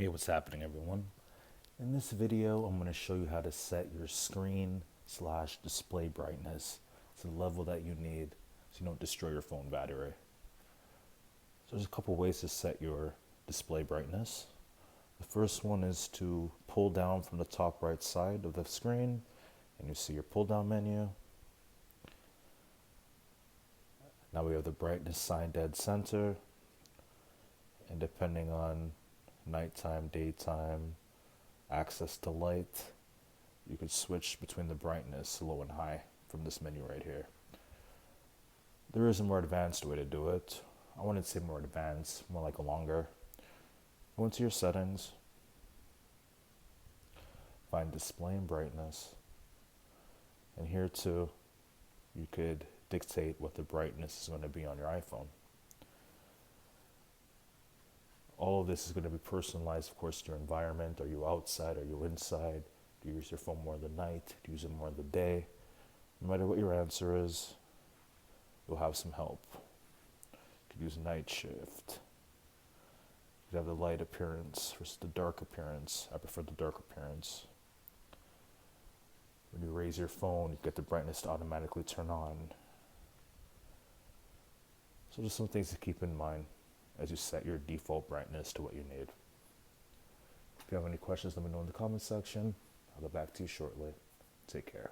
Hey, what's happening, everyone? In this video, I'm going to show you how to set your screen slash display brightness to the level that you need so you don't destroy your phone battery. So there's a couple ways to set your display brightness. The first one is to pull down from the top right side of the screen, and you see your pull down menu. Now we have the brightness sign dead center, and depending on nighttime, daytime, access to light, you could switch between the brightness low and high from this menu right here. There is a more advanced way to do it. I wouldn't say more advanced, more like a longer. Go into your settings, find display and brightness, and here too you could dictate what the brightness is going to be on your iPhone. All of this is going to be personalized, of course, to your environment. Are you outside? Are you inside? Do you use your phone more in the night? Do you use it more in the day? No matter what your answer is, you'll have some help. You could use night shift. You could have the light appearance versus the dark appearance. I prefer the dark appearance. When you raise your phone, you get the brightness to automatically turn on. So just some things to keep in mind as you set your default brightness to what you need. If you have any questions, let me know in the comment section. I'll get back to you shortly. Take care.